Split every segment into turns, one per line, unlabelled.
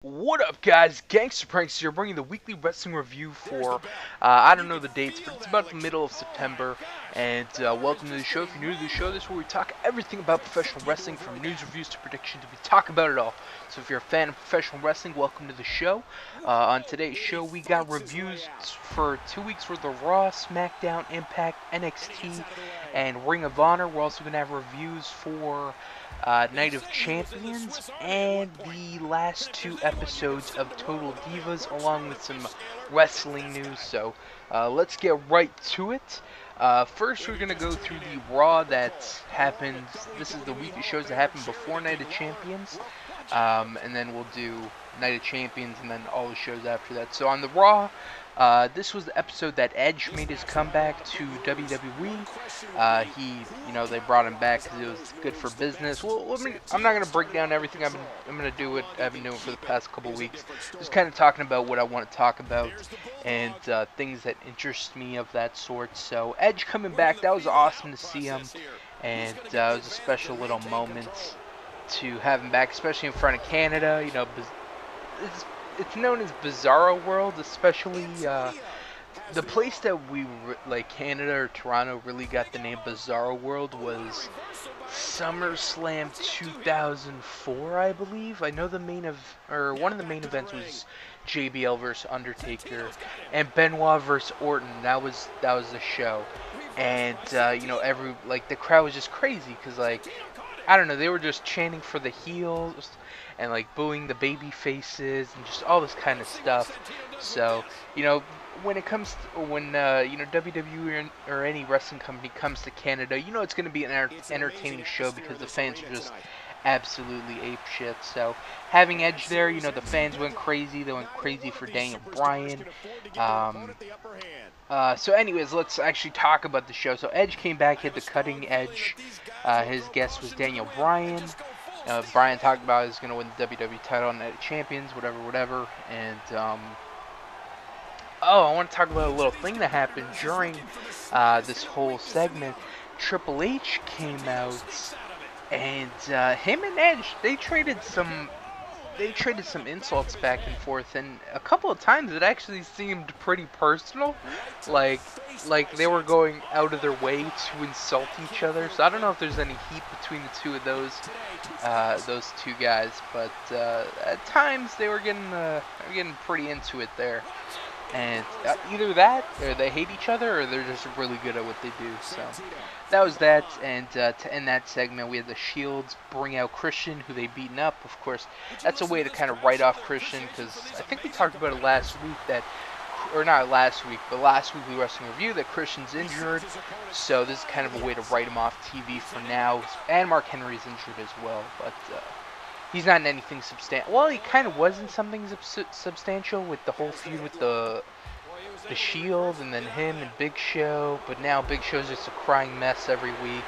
What up, guys? GangstaPranksta here, bringing the weekly wrestling review for, I don't know the dates, but it's about the middle of September, and welcome to the show. If you're new to the show, this is where we talk everything about professional wrestling, from news, reviews, to predictions. We talk about it all. So if you're a fan of professional wrestling, welcome to the show. On today's show, we got reviews for 2 weeks worth of Raw, Smackdown, Impact, NXT, and Ring of Honor. We're also going to have reviews for Night of Champions, and the last 2 episodes of Total Divas, along with some wrestling news. So let's get right to it. First, we're going to go through the Raw that happened. This is the week of shows that happened before Night of Champions. And then we'll do Night of Champions and then all the shows after that. So on the Raw, this was the episode that Edge made his comeback to WWE. They brought him back because it was good for business. Well, I'm not going to break down everything. I'm going to do what I've been doing for the past couple weeks. Just kind of talking about what I want to talk about and things that interest me of that sort. So Edge coming back, that was awesome to see him. And it was a special little moment to have him back, especially in front of Canada. It's known as Bizarro World, especially the place that Canada or Toronto really got the name Bizarro World was SummerSlam 2004, I believe. I know one of the main events was JBL versus Undertaker and Benoit versus Orton. That was the show, and the crowd was just crazy because I don't know, they were just chanting for the heels and booing the baby faces and just all this kind of stuff. So, when it comes to, when WWE or any wrestling company comes to Canada, it's going to be an entertaining show because the fans are just absolutely apeshit. So having Edge there, the fans went crazy. They went crazy for Daniel Bryan. So anyways, let's actually talk about the show. So Edge came back, hit the cutting edge. His guest was Daniel Bryan. Bryan talked about he's going to win the WWE title on Night of Champions, whatever. And, I want to talk about a little thing that happened during this whole segment. Triple H came out, and him and Edge, they traded some insults back and forth, and a couple of times it actually seemed pretty personal, like they were going out of their way to insult each other. So I don't know if there's any heat between the two of those two guys, but at times they were getting pretty into it there. And either that, or they hate each other, or they're just really good at what they do. So that was that. And to end that segment, we had the Shields bring out Christian, who they beaten up. Of course, that's a way to kind of write off Christian, because I think we talked about it last week or not last week, but last weekly wrestling review, that Christian's injured. So this is kind of a way to write him off TV for now. And Mark Henry's injured as well, but he's not in anything substantial. Well, he kind of was in something substantial with the whole feud with the Shield, and then him and Big Show. But now Big Show's just a crying mess every week,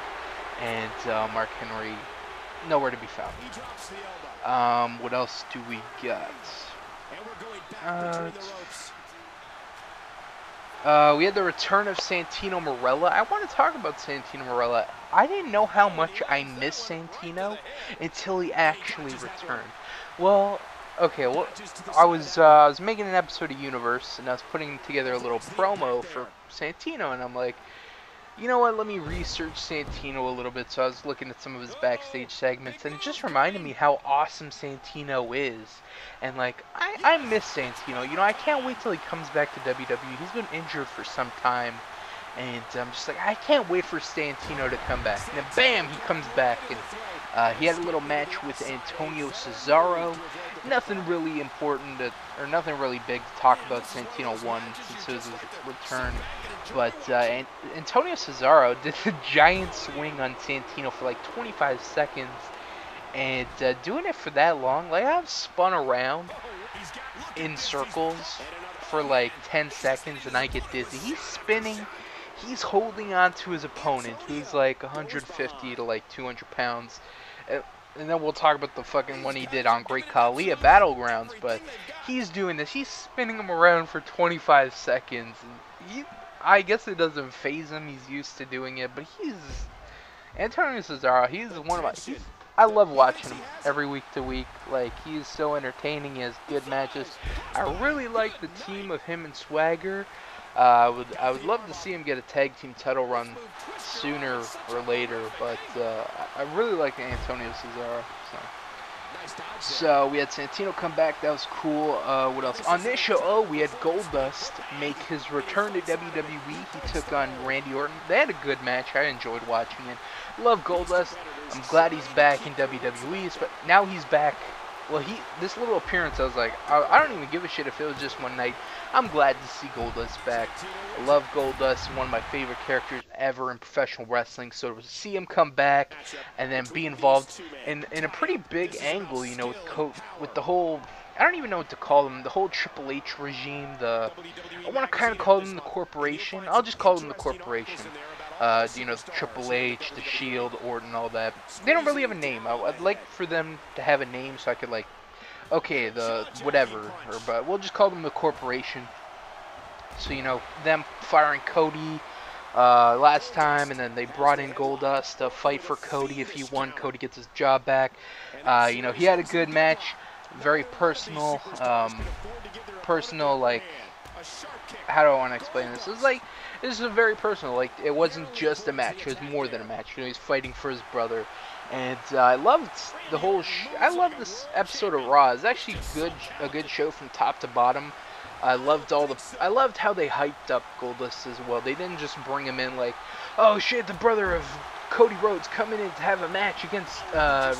and Mark Henry nowhere to be found. What else do we got? We had the return of Santino Marella. I want to talk about Santino Marella. I didn't know how much I missed Santino until he actually returned. Well, I was making an episode of Universe, and I was putting together a little promo for Santino, and I'm like, you know what, let me research Santino a little bit. So I was looking at some of his backstage segments, and it just reminded me how awesome Santino is. And I miss Santino. I can't wait till he comes back to WWE. He's been injured for some time, and I'm just I can't wait for Santino to come back. And then bam, he comes back, and he had a little match with Antonio Cesaro. Nothing really important or nothing really big to talk about. Santino won since it was his return. But Antonio Cesaro did a giant swing on Santino for 25 seconds. And doing it for that long, I've spun around in circles for 10 seconds and I get dizzy. He's spinning. He's holding on to his opponent, who's 150 to 200 pounds. And then we'll talk about the fucking one he did on Great Khali at Battlegrounds. But he's doing this. He's spinning him around for 25 seconds. And I guess it doesn't faze him. He's used to doing it. But Antonio Cesaro, he's one of my... I love watching him every week to week. Like, he's so entertaining. He has good matches. I really like the team of him and Swagger. I would love to see him get a tag team title run sooner or later, but I really like Antonio Cesaro. So we had Santino come back. That was cool. What else? On this show, we had Goldust make his return to WWE. He took on Randy Orton. They had a good match. I enjoyed watching it. Love Goldust. I'm glad he's back in WWE. But now he's back. Well, this little appearance, I was like, I don't even give a shit if it was just one night. I'm glad to see Goldust back. I love Goldust, one of my favorite characters ever in professional wrestling. So to see him come back and then be involved in a pretty big angle, you know, with the whole, I don't even know what to call them, the whole Triple H regime. I want to kind of call them the Corporation. I'll just call them the Corporation. You know, Triple H, The Shield, Orton, all that. They don't really have a name. I'd like for them to have a name so I could, like, okay, the whatever, but we'll just call them the Corporation. So, you know, them firing Cody last time, and then they brought in Goldust to fight for Cody. If he won, Cody gets his job back. You know, he had a good match, very personal, like, how do I want to explain this? It's like, this is a very personal, like, it wasn't just a match, it was more than a match. You know, he's fighting for his brother. And I loved the whole I love this episode of Raw. It's actually a good show from top to bottom. I loved how they hyped up Goldust as well. They didn't just bring him in like, oh shit, the brother of Cody Rhodes coming in to have a match against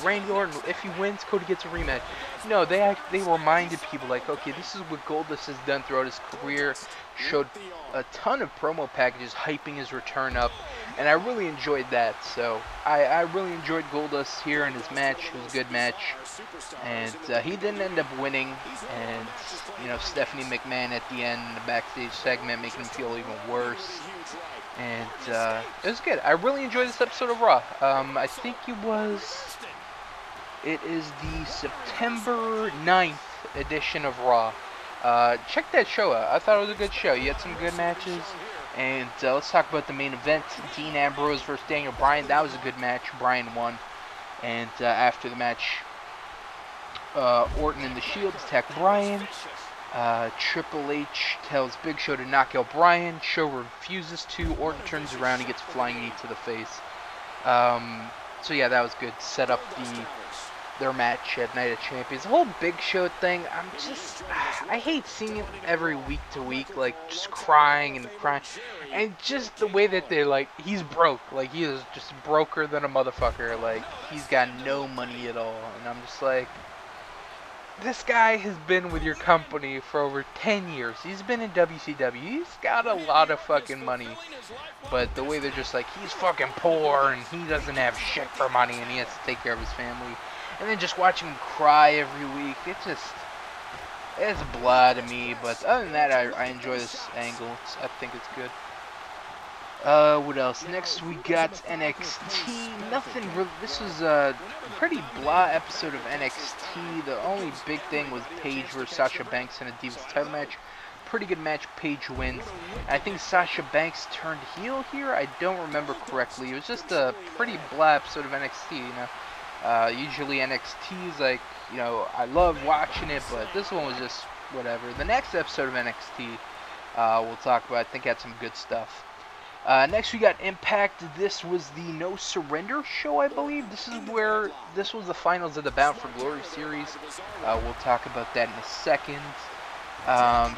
Randy Orton. If he wins, Cody gets a rematch. No, they reminded people like, okay, this is what Goldust has done throughout his career. Showed a ton of promo packages hyping his return up, and I really enjoyed that. So I really enjoyed Goldust here in his match. It was a good match, and he didn't end up winning. And you know, Stephanie McMahon at the end in the backstage segment making him feel even worse. And it was good. I really enjoyed this episode of Raw. I think it is the September 9th edition of Raw. Check that show out. I thought it was a good show. You had some good matches. And let's talk about the main event. Dean Ambrose versus Daniel Bryan. That was a good match. Bryan won. And after the match, Orton and the Shield attack Bryan. Triple H tells Big Show to knock out Bryan. Show refuses to. Orton turns around. He gets a flying knee to the face. So yeah, that was good. Set up their match at Night of Champions. The whole Big Show thing, I hate seeing him every week to week, like, just crying. And just the way that they, like, he's broke. Like, he is just broker than a motherfucker. Like, he's got no money at all. And I'm just like, this guy has been with your company for over 10 years. He's been in WCW. He's got a lot of fucking money. But the way they're just like, he's fucking poor and he doesn't have shit for money and he has to take care of his family. And then just watching him cry every week, it's blah to me. But other than that, I enjoy this angle. I think it's good. What else? Next we got NXT. Nothing really. This was a pretty blah episode of NXT. The only big thing was Paige versus Sasha Banks in a Divas title match. Pretty good match. Paige wins. I think Sasha Banks turned heel here. I don't remember correctly. It was just a pretty blah episode of NXT, you know. Usually NXT is like, you know, I love watching it, but this one was just whatever. The next episode of NXT we'll talk about, I think, had some good stuff. Next we got Impact. This was the No Surrender show, I believe. This was the finals of the Bound for Glory series. We'll talk about that in a second.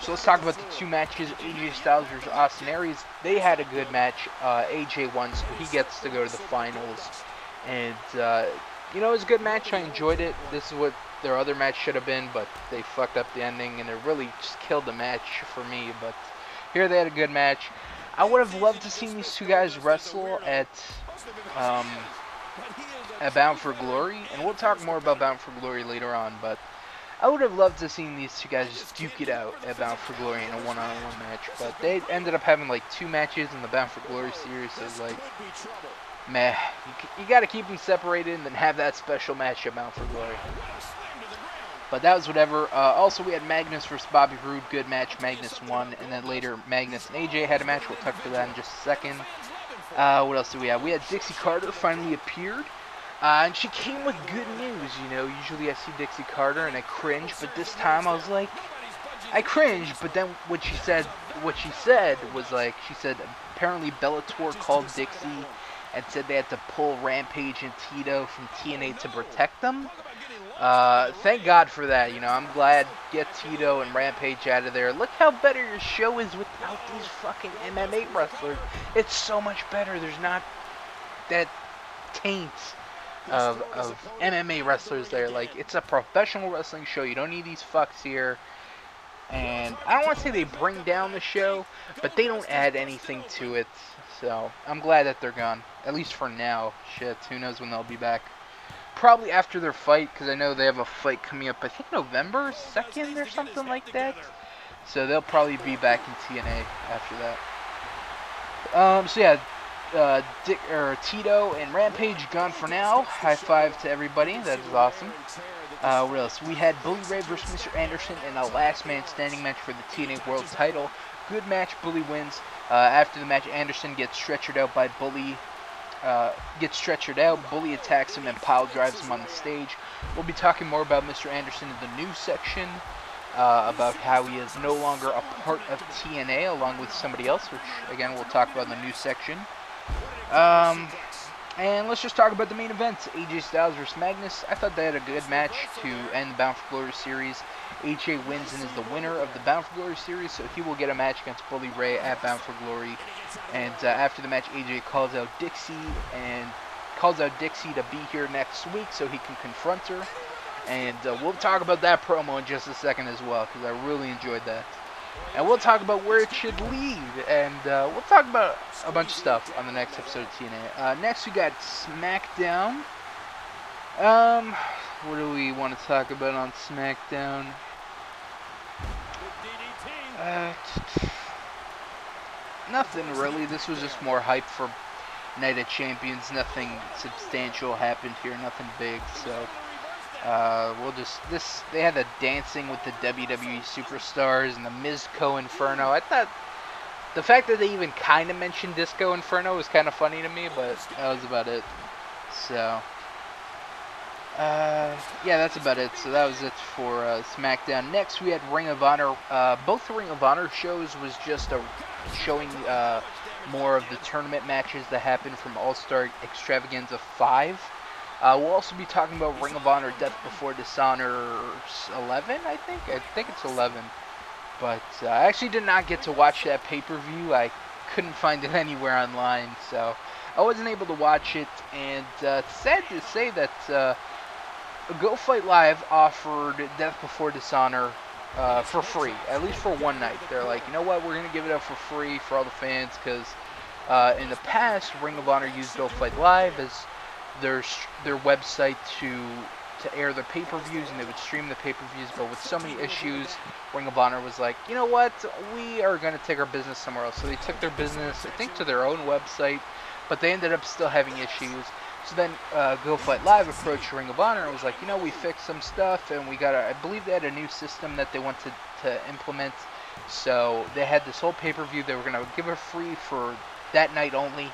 So let's talk about the two matches. AJ Styles versus Austin Aries. They had a good match. AJ won, so he gets to go to the finals. And, you know, it was a good match. I enjoyed it. This is what their other match should have been, but they fucked up the ending, and it really just killed the match for me. But here they had a good match. I would have loved to see these two guys wrestle at Bound for Glory, and we'll talk more about Bound for Glory later on, but I would have loved to see these two guys just duke it out at Bound for Glory in a one-on-one match, but they ended up having like 2 matches in the Bound for Glory series, so it's like, meh. You gotta keep them separated and then have that special match at Bound for Glory. But that was whatever. Also, we had Magnus versus Bobby Roode. Good match. Magnus won. And then later, Magnus and AJ had a match. We'll talk about that in just a second. What else do we have? We had Dixie Carter finally appeared. And she came with good news, you know. Usually I see Dixie Carter and I cringe, but this time I was like, I cringed. But then what she said was like, she said apparently Bellator called Dixie and said they had to pull Rampage and Tito from TNA to protect them. Thank God for that. You know, I'm glad. Get Tito and Rampage out of there. Look how better your show is without these fucking MMA wrestlers. It's so much better. There's not that taint of MMA wrestlers there. Like, it's a professional wrestling show. You don't need these fucks here. And I don't want to say they bring down the show, but they don't add anything to it. So I'm glad that they're gone, at least for now. Shit, who knows when they'll be back. Probably after their fight, because I know they have a fight coming up, I think November 2nd or something like that. So they'll probably be back in TNA after that. So yeah, Tito and Rampage gone for now. High five to everybody. That is awesome. What else? We had Bully Ray versus Mr. Anderson in a last man standing match for the TNA World Title. Good match. Bully wins. After the match, Anderson gets stretchered out by Bully. Bully attacks him and pile drives him on the stage. We'll be talking more about Mr. Anderson in the news section, about how he is no longer a part of TNA along with somebody else, which again we'll talk about in the news section. And let's just talk about the main event, AJ Styles versus Magnus. I thought they had a good match to end the Bound for Glory series. AJ wins and is the winner of the Bound for Glory series, so he will get a match against Bully Ray at Bound for Glory. And after the match, AJ calls out Dixie to be here next week so he can confront her. And we'll talk about that promo in just a second as well, because I really enjoyed that. And we'll talk about where it should lead, and we'll talk about a bunch of stuff on the next episode of TNA. Next, we got SmackDown. What do we want to talk about on SmackDown? Nothing really. This was just more hype for Night of Champions. Nothing substantial happened here. Nothing big. So they had the dancing with the WWE superstars and the Mizco Inferno. I thought the fact that they even kind of mentioned Disco Inferno was kind of funny to me, but that was about it. So yeah, that's about it. So that was it for SmackDown. Next, we had Ring of Honor. Both the Ring of Honor shows was just showing more of the tournament matches that happened from All-Star Extravaganza 5. We'll also be talking about Ring of Honor Death Before Dishonor 11, I think. I think it's 11. But I actually did not get to watch that pay-per-view. I couldn't find it anywhere online, so I wasn't able to watch it. And it's sad to say that Go Fight Live offered Death Before Dishonor for free, at least for one night. They're like, you know what, we're going to give it up for free for all the fans, because in the past, Ring of Honor used Go Fight Live as their website to air their pay-per-views, and they would stream the pay-per-views, but with so many issues, Ring of Honor was like, you know what, we are going to take our business somewhere else. So they took their business, I think, to their own website, but they ended up still having issues. So then Go Fight Live approached Ring of Honor and was like, you know, we fixed some stuff, and we got I believe they had a new system that they wanted to implement. So they had this whole pay-per-view they were going to give it free for that night only.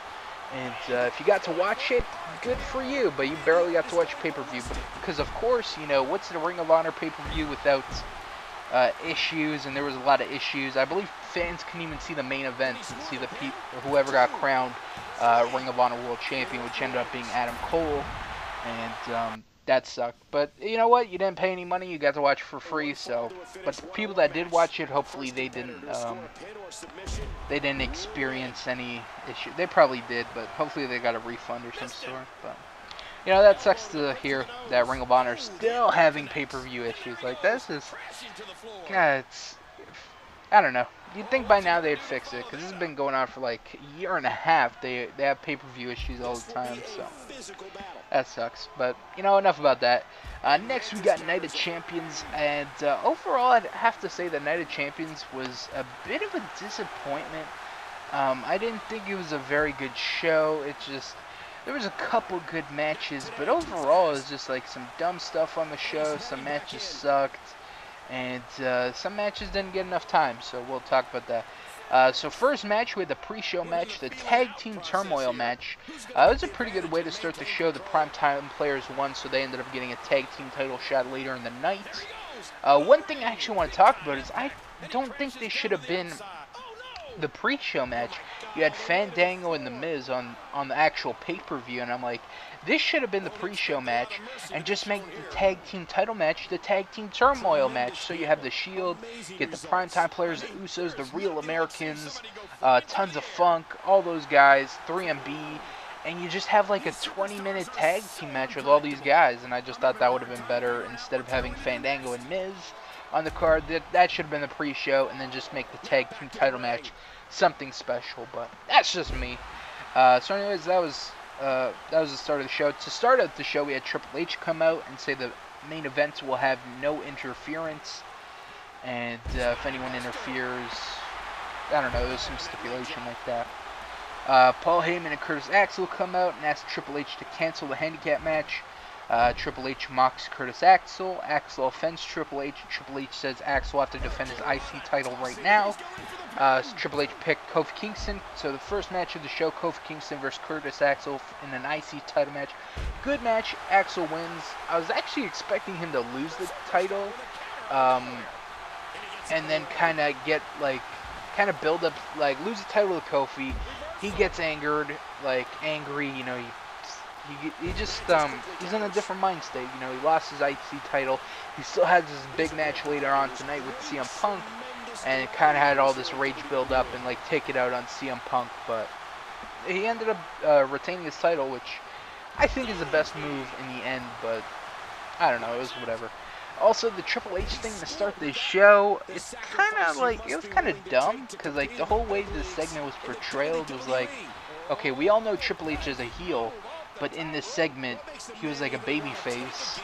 And if you got to watch it, good for you, but you barely got to watch pay-per-view. Because, of course, you know, what's the Ring of Honor pay-per-view without issues? And there was a lot of issues. I believe fans couldn't even see the main event and see whoever got crowned Ring of Honor World Champion, which ended up being Adam Cole. And that sucked. But you know what? You didn't pay any money. You got to watch for free. So, but the people that did watch it, hopefully they didn't experience any issue. They probably did, but hopefully they got a refund or some sort. But you know, that sucks to hear that Ring of Honor is still having pay-per-view issues. Like, this is, God, I don't know. You'd think by now they'd fix it, because this has been going on for like a year and a half. They have pay-per-view issues all the time, so that sucks. But, you know, enough about that. Next, we got Night of Champions, and overall, I'd have to say that Night of Champions was a bit of a disappointment. I didn't think it was a very good show. It just, there was a couple good matches, but overall, it was just like some dumb stuff on the show. Some matches sucked. And some matches didn't get enough time, so we'll talk about that. So first match, we had the pre-show match, the Tag Team Turmoil match. It was a pretty good way to start the show. The Primetime players won, so they ended up getting a Tag Team title shot later in the night. One thing I actually want to talk about is I don't think they should have been the pre-show match. You had Fandango and The Miz on the actual pay-per-view, and I'm like, this should have been the pre-show match, and just make the tag team title match the tag team turmoil match. So you have the Shield, get the primetime players, the Usos, the Real Americans, tons of Funk, all those guys, 3MB, and you just have like a 20-minute tag team match with all these guys, and I just thought that would have been better instead of having Fandango and Miz on the card. That should have been the pre-show, and then just make the tag team title match something special, but that's just me. So anyways, that was the start of the show. To start out the show, we had Triple H come out and say the main event will have no interference, and if anyone interferes, I don't know, there's some stipulation like that. Paul Heyman and Curtis Axel come out and ask Triple H to cancel the handicap match. Triple H mocks Curtis Axel. Axel offends Triple H. Triple H says Axel will have to defend his IC title right now. Triple H picked Kofi Kingston. So the first match of the show, Kofi Kingston versus Curtis Axel in an IC title match. Good match. Axel wins. I was actually expecting him to lose the title, and then kind of build up, like lose the title to Kofi. He gets angry, you know. He just he's in a different mind state. You know, he lost his IC title. He still has this big match later on tonight with CM Punk, and it kind of had all this rage build up and like take it out on CM Punk. But he ended up retaining his title, which I think is the best move in the end. But I don't know, it was whatever. Also, the Triple H thing to start this show, it's kind of like, it was kind of dumb, because like the whole way this segment was portrayed was like, okay, we all know Triple H is a heel, but in this segment, he was like a baby face,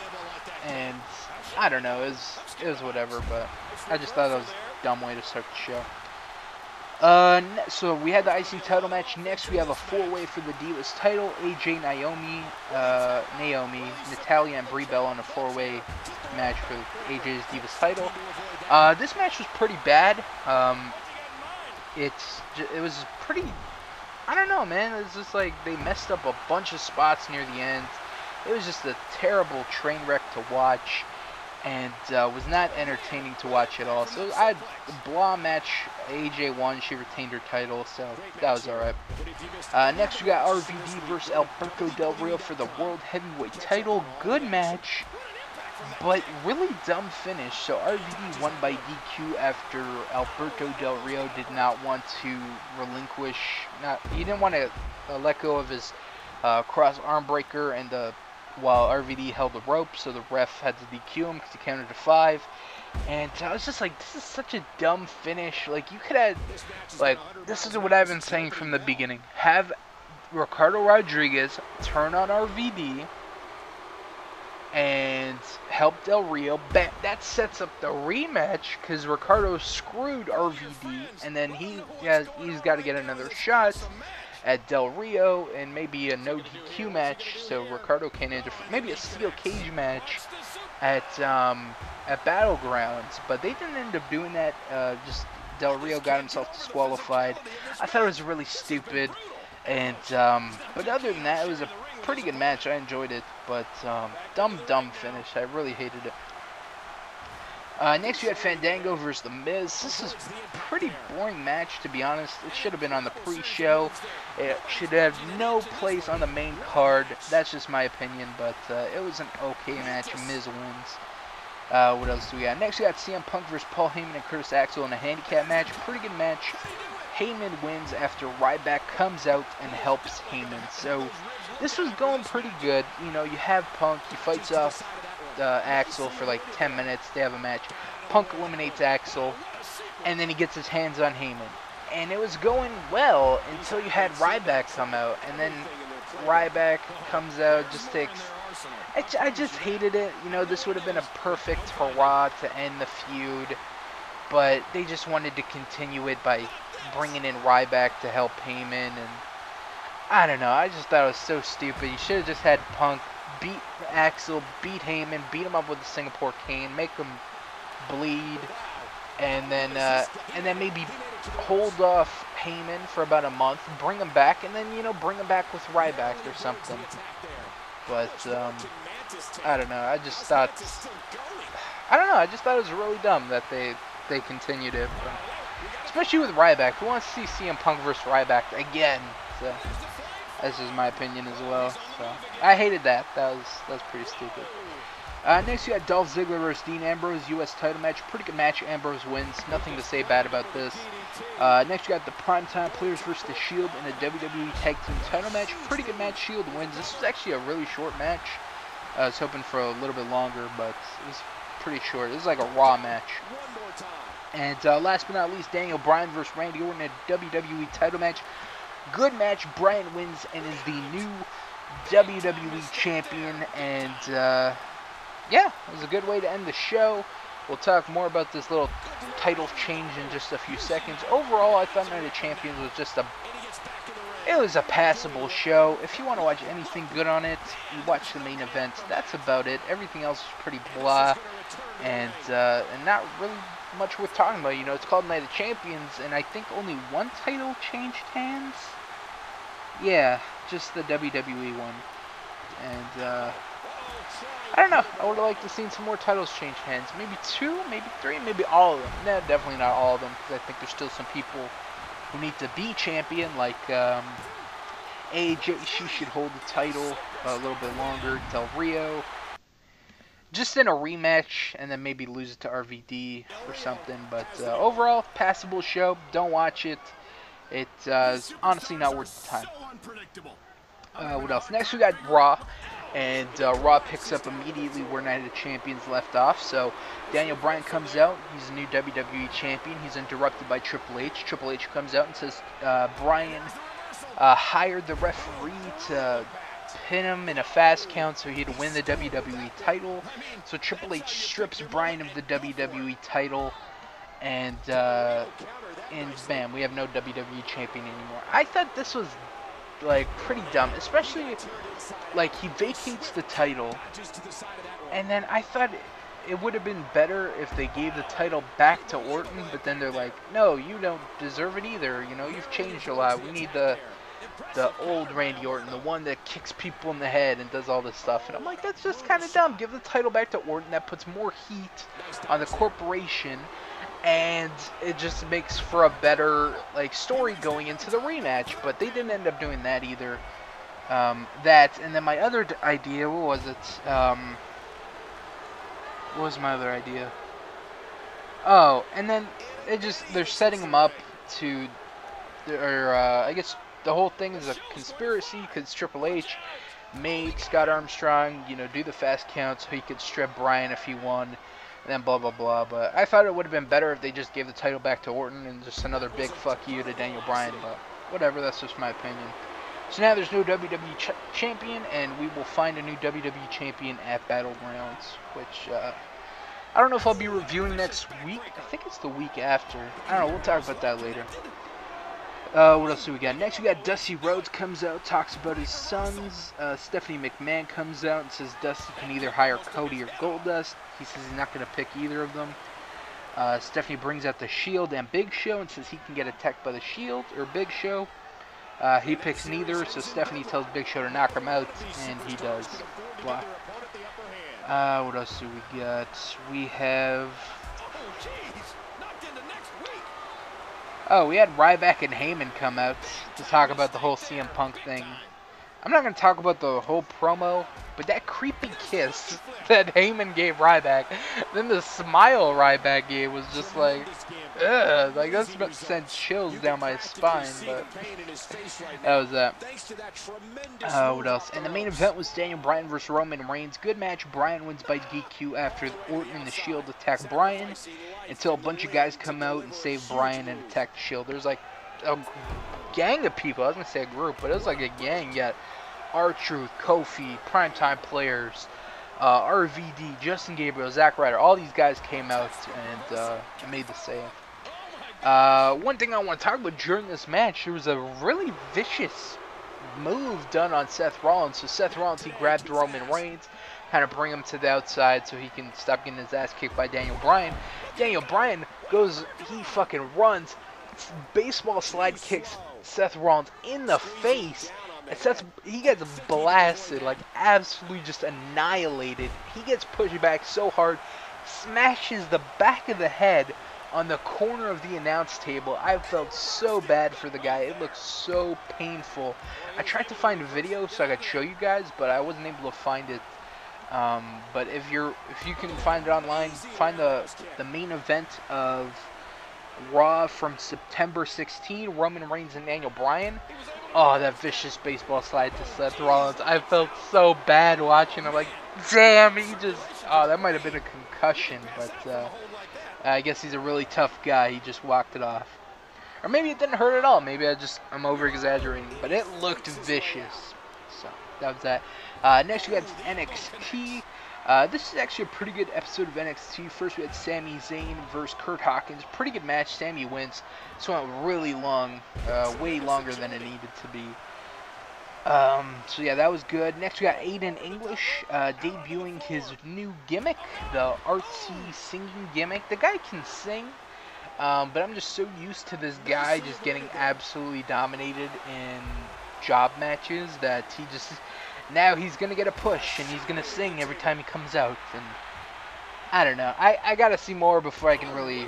and I don't know, it was whatever, but I just thought it was a dumb way to start the show. So we had the IC title match. Next, we have a 4-way for the Divas title. AJ, Naomi, Natalya, and Brie Bella on a 4-way match for AJ's Divas title. This match was pretty bad. It was pretty, I don't know, man. It's just like they messed up a bunch of spots near the end. It was just a terrible train wreck to watch, and was not entertaining to watch at all. So I had a blah match. AJ won. She retained her title, so that was alright. Next, we got RVD versus Alberto Del Rio for the World Heavyweight title. Good match, but really dumb finish. So RVD won by DQ after Alberto Del Rio did not want to relinquish. He didn't want to let go of his cross arm breaker, and while RVD held the rope, so the ref had to DQ him because he counted to 5. And I was just like, this is such a dumb finish. Like, you could have, like, this is what I've been saying from the beginning. Have Ricardo Rodriguez turn on RVD and help Del Rio. That sets up the rematch, because Ricardo screwed RVD, and then he's got to get another shot at Del Rio, and maybe a no DQ match, so Ricardo can maybe a steel cage match at Battlegrounds, but they didn't end up doing that. Just Del Rio got himself disqualified. I thought it was really stupid, and but other than that, it was a pretty good match. I enjoyed it, but dumb finish. I really hated it. Next, we had Fandango versus The Miz. This is a pretty boring match, to be honest. It should have been on the pre-show. It should have no place on the main card. That's just my opinion, but it was an okay match. Miz wins. What else do we got? Next, we got CM Punk versus Paul Heyman and Curtis Axel in a handicap match. Pretty good match. Heyman wins after Ryback comes out and helps Heyman. So this was going pretty good. You know, you have Punk. He fights off Axel for like 10 minutes. They have a match. Punk eliminates Axel, and then he gets his hands on Heyman. And it was going well until you had Ryback come out, and then Ryback comes out, just takes... I just hated it. You know, this would have been a perfect hurrah to end the feud, but they just wanted to continue it by bringing in Ryback to help Heyman, and I don't know. I just thought it was so stupid. You should have just had Punk beat Axel, beat Heyman, beat him up with the Singapore cane, make him bleed, and then maybe hold off Heyman for about a month, bring him back, and then, bring him back with Ryback or something. But, I don't know. I just thought it was really dumb that they continued it. But, especially with Ryback. Who wants to see CM Punk versus Ryback again? So, that's just my opinion as well. So, I hated that. That was pretty stupid. Next, you got Dolph Ziggler versus Dean Ambrose, U.S. title match. Pretty good match. Ambrose wins. Nothing to say bad about this. Next, you got the Primetime Players versus The Shield in a WWE Tag Team title match. Pretty good match. Shield wins. This was actually a really short match. I was hoping for a little bit longer, but it was pretty short. This is like a Raw match. And last but not least, Daniel Bryan versus Randy Orton in a WWE title match. Good match. Bryan wins and is the new WWE champion. And yeah, it was a good way to end the show. We'll talk more about this little title change in just a few seconds. Overall, I thought Night of Champions was just it was a passable show. If you want to watch anything good on it, you watch the main event. That's about it. Everything else is pretty blah, and not really much worth talking about. It's called Night of Champions, and I think only one title changed hands. Yeah, just the WWE one. And I don't know. I would have liked to have seen some more titles change hands. Maybe 2, maybe 3, maybe all of them. No, definitely not all of them, because I think there's still some people who need to be champion, like AJ. She should hold the title a little bit longer. Del Rio. Just in a rematch, and then maybe lose it to RVD or something. But overall, passable show. Don't watch it. It's honestly not worth the time. What else? Next, we got Raw. And Raw picks up immediately where Night of the Champions left off. So Daniel Bryan comes out. He's a new WWE champion. He's interrupted by Triple H. Triple H comes out and says Bryan hired the referee to pin him in a fast count so he'd win the WWE title. So Triple H strips Bryan of the WWE title. And bam, we have no WWE champion anymore. I thought this was pretty dumb, especially he vacates the title, and then I thought it would have been better if they gave the title back to Orton, but then they're like, no, you don't deserve it either, you've changed a lot, we need the old Randy Orton, the one that kicks people in the head and does all this stuff. And I'm like, that's just kind of dumb. Give the title back to Orton. That puts more heat on the corporation, and it just makes for a better story going into the rematch. But they didn't end up doing that either. That, and then my other idea, what was it? What was my other idea? Oh, and then they're setting them up to, I guess the whole thing is a conspiracy because Triple H made Scott Armstrong, do the fast count so he could strip Bryan if he won, and then blah, blah, blah. But I thought it would have been better if they just gave the title back to Orton and just another big fuck you to Daniel Bryan, but whatever, that's just my opinion. So now there's no WWE champion, and we will find a new WWE champion at Battlegrounds, which, I don't know if I'll be reviewing next week. I think it's the week after. I don't know, we'll talk about that later. What else do we got? Next, we got Dusty Rhodes comes out, talks about his sons. Stephanie McMahon comes out and says Dusty can either hire Cody or Goldust. He says he's not going to pick either of them. Stephanie brings out the Shield and Big Show and says he can get attacked by the Shield or Big Show. He picks neither, so Stephanie tells Big Show to knock him out, and he does. Blah. What else do we got? We have... Oh, we had Ryback and Heyman come out to talk about the whole CM Punk thing. I'm not going to talk about the whole promo, but that creepy kiss that Heyman gave Ryback, then the smile Ryback gave was just like, ugh, that sent chills down my spine, but that was that. What else? And the main event was Daniel Bryan versus Roman Reigns. Good match. Bryan wins by DQ after Orton and the Shield attack Bryan, until a bunch of guys come out and save Bryan and attack the Shield. There's like a gang of people. I was going to say a group, but it was like a gang. You got R-Truth, Kofi, Primetime Players, RVD, Justin Gabriel, Zack Ryder. All these guys came out and made the save. One thing I want to talk about during this match, there was a really vicious move done on Seth Rollins. So Seth Rollins, he grabbed Roman Reigns, kind of bring him to the outside so he can stop getting his ass kicked by Daniel Bryan. Daniel Bryan goes, he fucking runs, baseball slide kicks Seth Rollins in the face. And he gets blasted, like absolutely just annihilated. He gets pushed back so hard, smashes the back of the head on the corner of the announce table. I felt so bad for the guy. It looked so painful. I tried to find a video so I could show you guys, but I wasn't able to find it. But if you can find it online, find the main event of Raw from September 16, Roman Reigns and Daniel Bryan. Oh, that vicious baseball slide to Seth Rollins. I felt so bad watching. I'm like, damn, that might have been a concussion, but I guess he's a really tough guy. He just walked it off. Or maybe it didn't hurt at all. Maybe I'm over-exaggerating, but it looked vicious. So, that was that. Next, we got NXT. This is actually a pretty good episode of NXT. First, we had Sami Zayn versus Kurt Hawkins. Pretty good match. Sami wins. This went really long. Way longer than it needed to be. So, yeah, that was good. Next, we got Aiden English debuting his new gimmick, the artsy singing gimmick. The guy can sing, but I'm just so used to this guy just getting absolutely dominated in job matches that now he's going to get a push, and he's going to sing every time he comes out, and I don't know. I got to see more before I can really,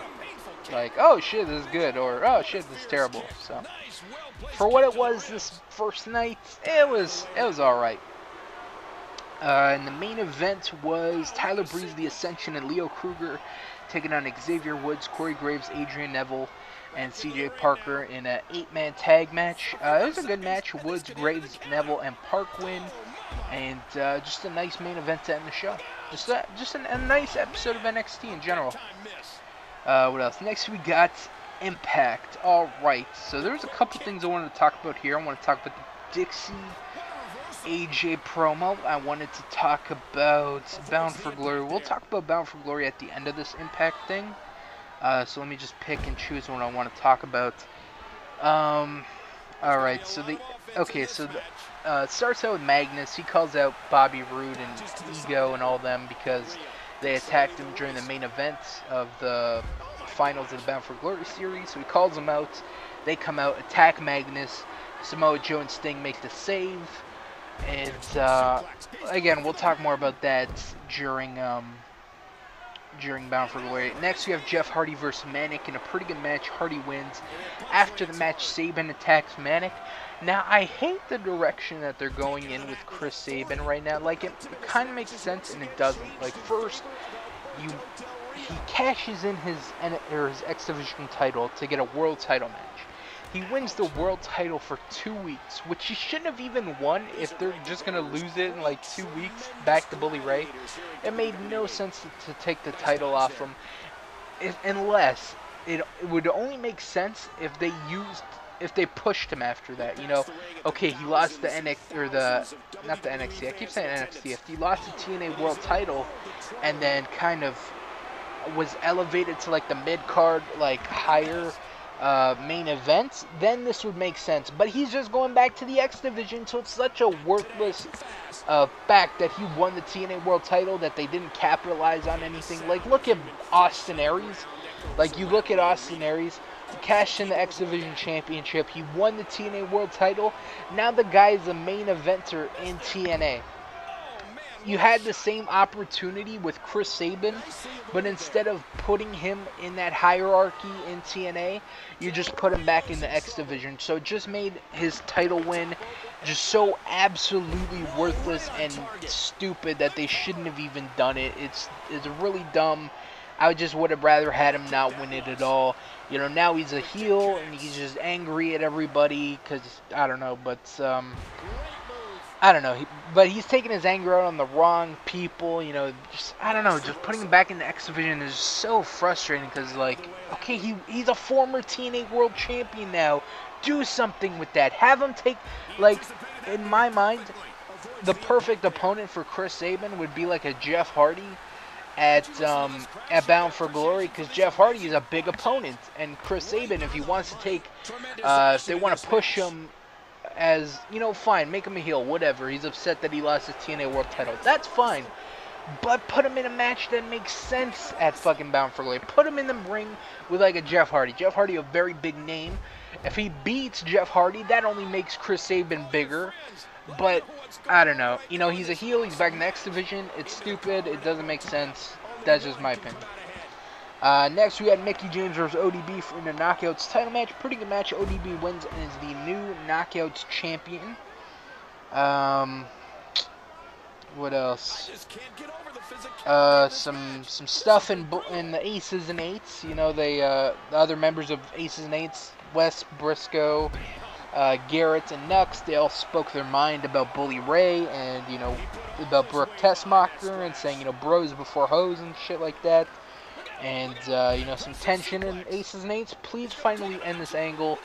like, oh shit, this is good, or oh shit, this is terrible. So, for what it was this first night, it was alright. And the main event was Tyler Breeze, The Ascension, and Leo Kruger taking on Xavier Woods, Corey Graves, Adrian Neville, and CJ Parker in an 8-man tag match. It was a good match. Woods, Graves, Neville, and Park win. And just a nice main event to end the show. Just a nice episode of NXT in general. What else? Next we got Impact. Alright, so there's a couple things I wanted to talk about here. I want to talk about the Dixie AJ promo. I wanted to talk about Bound for Glory. We'll talk about Bound for Glory at the end of this Impact thing. So let me just pick and choose what I want to talk about. Alright, so it starts out with Magnus. He calls out Bobby Roode and Ego and all them because they attacked him during the main event of the finals of the Bound for Glory series. So he calls them out. They come out, attack Magnus. Samoa Joe and Sting make the save. And again, we'll talk more about that during Bound for Glory. Next, we have Jeff Hardy versus Manik in a pretty good match. Hardy wins. After the match, Sabin attacks Manik. Now, I hate the direction that they're going in with Chris Sabin right now. Like, it kind of makes sense and it doesn't. Like, first, he cashes in his X Division title to get a world title match. He wins the world title for 2 weeks, which he shouldn't have even won if they're just going to lose it in like 2 weeks back to Bully Ray. It made no sense to take the title off him, unless it would only make sense if they pushed him after that. You know, okay, he lost the not the NXT, I keep saying NXT, if he lost the TNA world title and then kind of was elevated to like the mid-card, like higher main events, then this would make sense. But he's just going back to the X Division, so it's such a worthless fact that he won the TNA World title that they didn't capitalize on anything. Like, look at Austin Aries. Like, you look at Austin Aries, he cashed in the X Division Championship, he won the TNA World title, now the guy's a main eventer in TNA. You had the same opportunity with Chris Sabin, but instead of putting him in that hierarchy in TNA, you just put him back in the X Division. So it just made his title win just so absolutely worthless and stupid that they shouldn't have even done it. It's really dumb. I just would have rather had him not win it at all. You know, now he's a heel and he's just angry at everybody because, I don't know, but I don't know, but he's taking his anger out on the wrong people, you know, just, I don't know, just putting him back in the X Division is so frustrating, because, like, okay, he's a former TNA World Champion now, do something with that, have him take, like, in my mind, the perfect opponent for Chris Sabin would be, like, a Jeff Hardy at Bound for Glory, because Jeff Hardy is a big opponent, and Chris Sabin, if he wants to take, if they want to push him as, you know, fine, make him a heel, whatever. He's upset that he lost his TNA World title. That's fine. but put him in a match that makes sense at fucking Bound for Glory. Put him in the ring with like a Jeff Hardy. Jeff Hardy, a very big name. If he beats Jeff Hardy, that only makes Chris Sabin bigger. But I don't know. You know, he's a heel. He's back in the X division. It's stupid. It doesn't make sense. That's just my opinion. Next, we had Mickey James versus ODB in the Knockouts title match. Pretty good match. ODB wins and is the new Knockouts champion. What else? Some stuff in the Aces and Eights. You know, the other members of Aces and Eights, Wes Briscoe, Garrett, and Nux, they all spoke their mind about Bully Ray and, you know, about Brooke Tessmacher and saying, you know, bros before hoes and shit like that. And, you know, some tension in Aces and Eights. Please finally end this angle.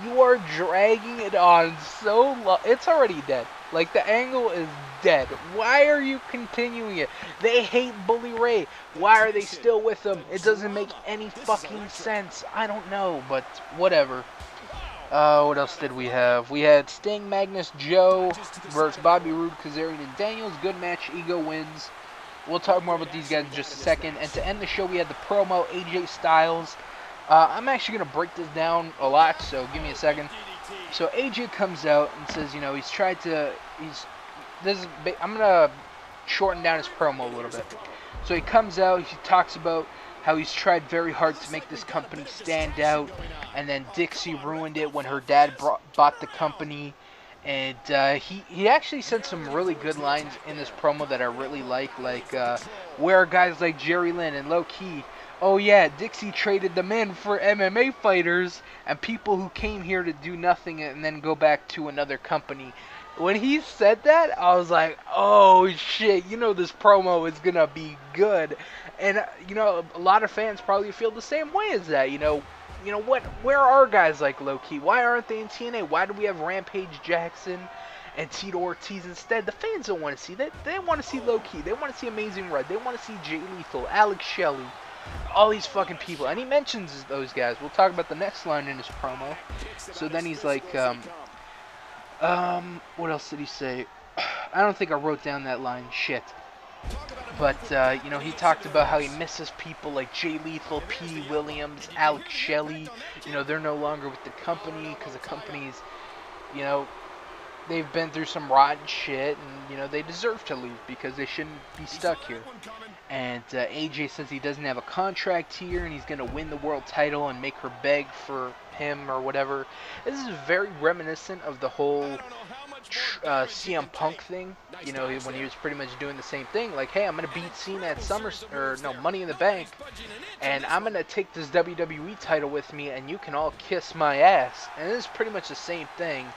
You are dragging it on so long. It's already dead. Like, the angle is dead. Why are you continuing it? They hate Bully Ray. Why are they still with him? It doesn't make any fucking sense. I don't know, but whatever. What else did we have? We had Sting, Magnus, Joe versus Bobby Roode, Kazarian, and Daniels. Good match. Ego wins. We'll talk more about these guys in just a second. And to end the show, we had the promo, AJ Styles. I'm actually going to break this down a lot, so give me a second. So AJ comes out and says, you know, I'm going to shorten down his promo a little bit. So he comes out, he talks about how he's tried very hard to make this company stand out, and then Dixie ruined it when her dad bought the company. And he actually said some really good lines in this promo that I really like where guys like Jerry Lynn and Low Key, oh yeah, Dixie traded them in for MMA fighters and people who came here to do nothing and then go back to another company. When he said that, I was like, oh shit, you know this promo is gonna be good. And you know, a lot of fans probably feel the same way as that, you know what? Where are guys like Low Key? Why aren't they in TNA? Why do we have Rampage Jackson and Tito Ortiz instead? The fans don't want to see that. They want to see Low Key. They want to see Amazing Red. They want to see Jay Lethal, Alex Shelley, all these fucking people. And he mentions those guys. We'll talk about the next line in his promo. So then he's like, what else did he say? I don't think I wrote down that line. Shit. But, you know, he talked about how he misses people like Jay Lethal, P.D. Williams, Alex Shelley. You know, they're no longer with the company because the company's, you know, they've been through some rotten shit and, you know, they deserve to leave because they shouldn't be stuck here. And AJ says he doesn't have a contract here and he's going to win the world title and make her beg for him or whatever. This is very reminiscent of the whole CM Punk thing, you know, when he was pretty much doing the same thing, like, hey, I'm gonna beat Cena at Money in the Bank, and I'm gonna take this WWE title with me, and you can all kiss my ass. And this is pretty much the same thing.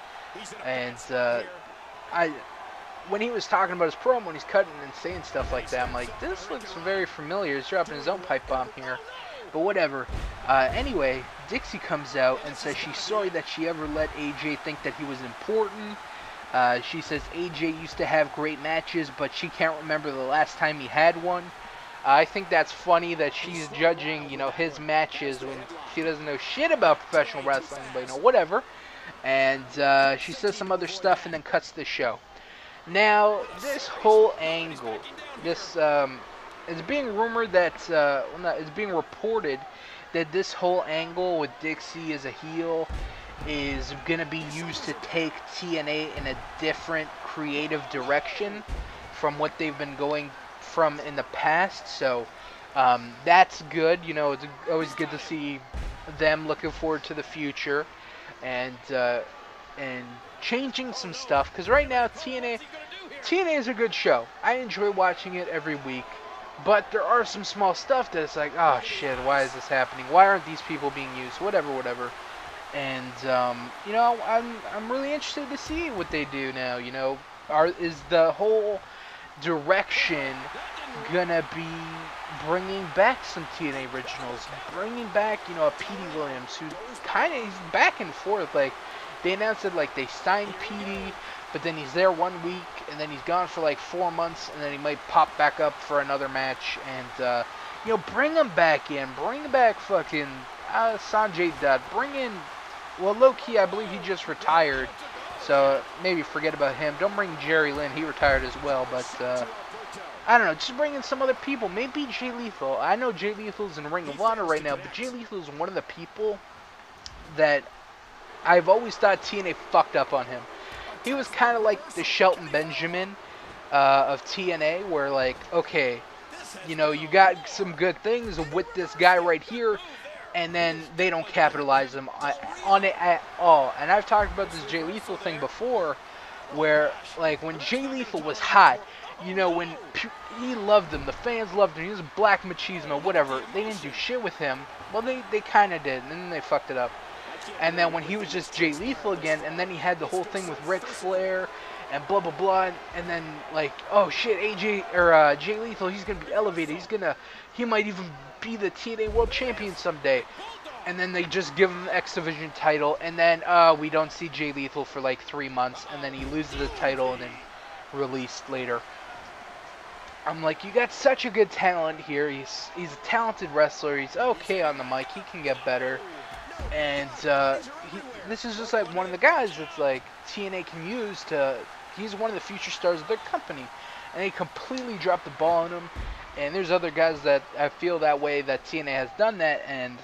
And when he was talking about his promo, when he's cutting and saying stuff like that, I'm like, this looks very familiar. He's dropping his own pipe bomb here. But whatever. Anyway, Dixie comes out and says she's sorry that she ever let AJ think that he was important. She says AJ used to have great matches, but she can't remember the last time he had one. I think that's funny that she's judging, you know, his matches when she doesn't know shit about professional wrestling, but, you know, whatever. And she says some other stuff and then cuts the show. Now, this whole angle, this, it's being rumored that, it's being reported that this whole angle with Dixie as a heel is going to be used to take TNA in a different creative direction from what they've been going from in the past. So that's good. You know, it's always good to see them looking forward to the future and changing some stuff. Because right now, TNA is a good show. I enjoy watching it every week. But there are some small stuff that's like, oh shit, why is this happening? Why aren't these people being used? Whatever. And you know, I'm really interested to see what they do now. You know, is the whole direction gonna be bringing back some TNA originals, bringing back, you know, a P.D. Williams who he's back and forth. Like, they announced that like they signed P.D., but then he's there 1 week and then he's gone for like 4 months and then he might pop back up for another match. And you know, bring him back in, bring back fucking Sanjay Dutt, bring in. Well, low-key, I believe he just retired, so maybe forget about him. Don't bring Jerry Lynn. He retired as well, but I don't know, just bring in some other people. Maybe Jay Lethal. I know Jay Lethal's in Ring of Honor right now, but Jay Lethal is one of the people that I've always thought TNA fucked up on him. He was kind of like the Shelton Benjamin of TNA, where like, okay, you know, you got some good things with this guy right here, and then they don't capitalize on it at all. And I've talked about this Jay Lethal thing before, where like when Jay Lethal was hot, you know, when he loved him, the fans loved him, he was black machismo, whatever, they didn't do shit with him. Well, they kind of did, and then they fucked it up. And then when he was just Jay Lethal again, and then he had the whole thing with Ric Flair, and blah blah blah, and then like, oh shit, Jay Lethal, he's gonna be elevated, he might even be the TNA World Champion someday. And then they just give him the X Division title, and then we don't see Jay Lethal for like 3 months, and then he loses the title and then released later. I'm like, you got such a good talent here. He's a talented wrestler. He's okay on the mic. He can get better. And this is just like one of the guys that's like TNA can use to. He's one of the future stars of their company, and they completely dropped the ball on him. And there's other guys that I feel that way, that TNA has done that, and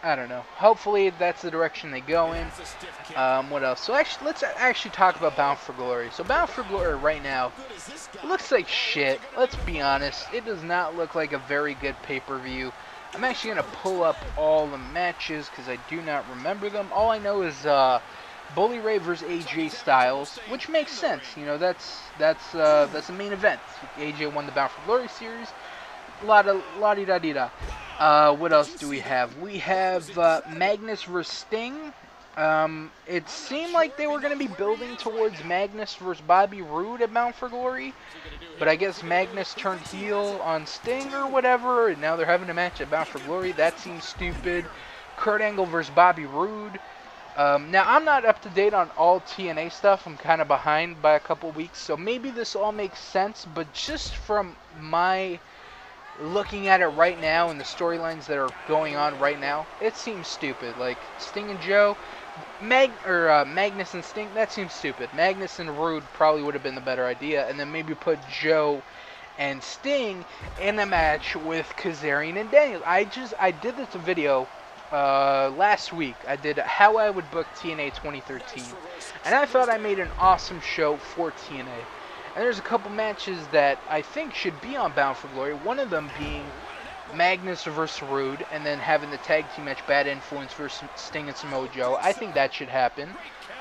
I don't know. Hopefully that's the direction they go in. What else? So actually, let's actually talk about Bound for Glory. So Bound for Glory right now looks like shit. Let's be honest. It does not look like a very good pay-per-view. I'm actually going to pull up all the matches because I do not remember them. All I know is Bully Ray versus AJ Styles, which makes sense. You know, that's the main event. AJ won the Bound for Glory series. La-di-da-di-da. What else do we have? We have Magnus versus Sting. It seemed like they were going to be building towards Magnus versus Bobby Roode at Bound for Glory, but I guess Magnus turned heel on Sting or whatever, and now they're having a match at Bound for Glory. That seems stupid. Kurt Angle versus Bobby Roode. Now, I'm not up to date on all TNA stuff. I'm kind of behind by a couple weeks, so maybe this all makes sense, but just from my looking at it right now and the storylines that are going on right now, it seems stupid. Like Sting and Joe, Magnus and Sting, that seems stupid. Magnus and Roode probably would have been the better idea, and then maybe put Joe and Sting in a match with Kazarian and Daniels. I did this video last week. I did how I would book TNA 2013, and I thought I made an awesome show for TNA. And there's a couple matches that I think should be on Bound for Glory. One of them being Magnus versus Roode, and then having the tag team match Bad Influence versus Sting and Samoa Joe. I think that should happen.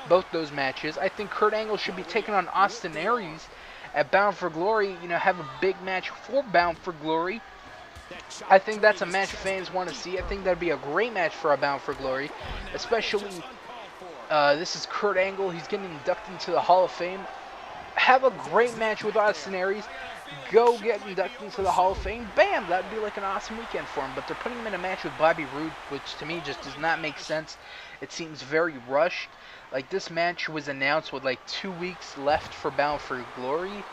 Both those matches. I think Kurt Angle should be taking on Austin Aries at Bound for Glory. You know, have a big match for Bound for Glory. I think that's a match fans want to see. I think that'd be a great match for a Bound for Glory, especially this is Kurt Angle. He's getting inducted into the Hall of Fame. Have a great match with Austin Aries. Go get inducted into the Hall of Fame. Bam! That'd be like an awesome weekend for him. But they're putting him in a match with Bobby Roode, which to me just does not make sense. It seems very rushed. Like, this match was announced with like 2 weeks left for Bound for Glory.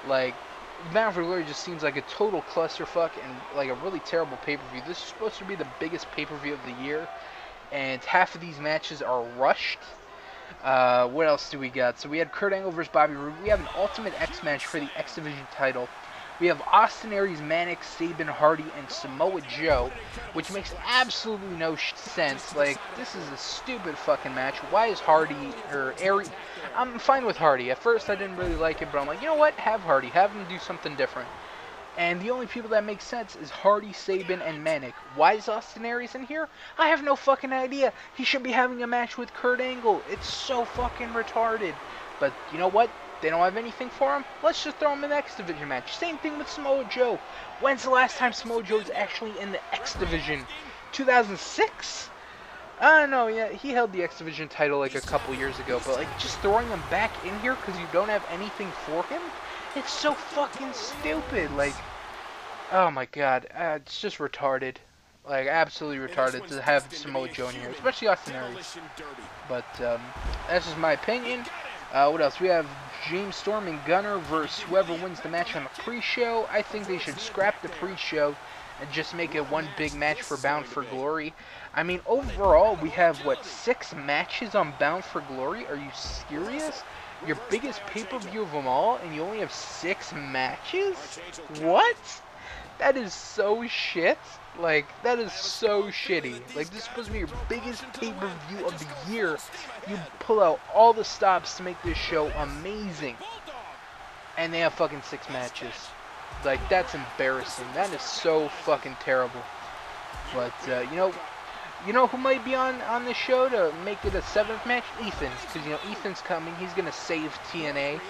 Like, Bound for Glory just seems like a total clusterfuck and like a really terrible pay-per-view. This is supposed to be the biggest pay-per-view of the year, and half of these matches are rushed. What else do we got? So we had Kurt Angle versus Bobby Roode. We have an Ultimate X match for the X Division title. We have Austin Aries, Manik, Sabin, Hardy, and Samoa Joe, which makes absolutely no sense. Like, this is a stupid fucking match. Why is Hardy or Aries? I'm fine with Hardy. At first, I didn't really like it, but I'm like, you know what? Have Hardy. Have him do something different. And the only people that make sense is Hardy, Sabin, and Manik. Why is Austin Aries in here? I have no fucking idea. He should be having a match with Kurt Angle. It's so fucking retarded. But you know what? They don't have anything for him. Let's just throw him in the X Division match. Same thing with Samoa Joe. When's the last time Samoa Joe was actually in the X Division? 2006? I don't know, yeah, he held the X Division title like a couple years ago, but like just throwing him back in here because you don't have anything for him? It's so fucking stupid. Like, oh my god, it's just retarded. Like, absolutely retarded to have Samoa Joe in here, especially Austin Aries. But that's just my opinion. What else? We have James Storm and Gunner versus whoever wins the match on the pre-show. I think they should scrap the pre-show and just make it one big match for Bound for Glory. I mean, overall, we have, what, 6 matches on Bound for Glory? Are you serious? Your biggest pay-per-view of them all, and you only have 6 matches? What? That is so shit. Like, that is so shitty. Like, this is supposed to be your biggest pay-per-view of the year. You pull out all the stops to make this show amazing. And they have fucking 6 matches. Like, that's embarrassing. That is so fucking terrible. But, you know who might be on the show to make it a 7th match? Ethan. Because, you know, Ethan's coming. He's going to save TNA.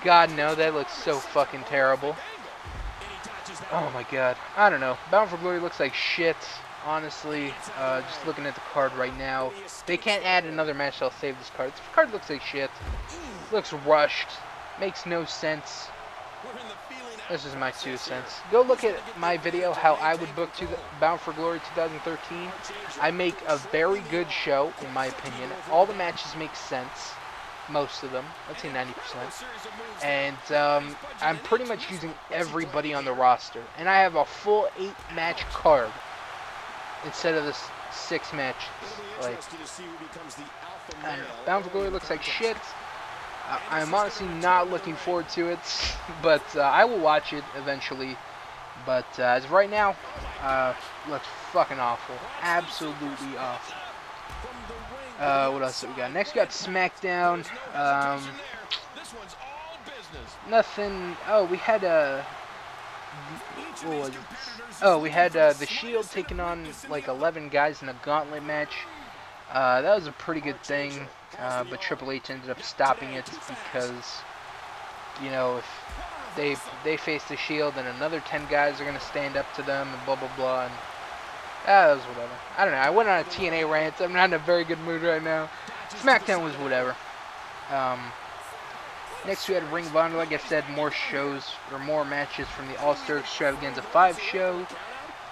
God, no, that looks so fucking terrible. Oh my god. I don't know. Bound for Glory looks like shit, honestly. Just looking at the card right now. They can't add another match, I'll save this card. This card looks like shit. Looks rushed. Makes no sense. This is my 2 cents. Go look at my video, how I would book Bound for Glory 2013. I make a very good show, in my opinion. All the matches make sense. Most of them. Let's say 90%. And I'm pretty much using everybody on the roster. And I have a full 8-match card instead of this 6 matches. Like, Bound for Glory looks like shit. I'm honestly not looking forward to it, but I will watch it eventually. But as of right now, looks fucking awful. Absolutely awful. What else do we got? Next we got SmackDown. Nothing. Oh, we had what was it? Oh, we had the Shield taking on like 11 guys in a gauntlet match. That was a pretty good thing, but Triple H ended up stopping it because, you know, if they face the Shield and another 10 guys are gonna stand up to them and blah blah blah. And that was whatever. I don't know. I went on a TNA rant. I'm not in a very good mood right now. SmackDown was whatever. Next we had Ring of Honor. Like I said, more shows or more matches from the All-Star Extravaganza 5 show.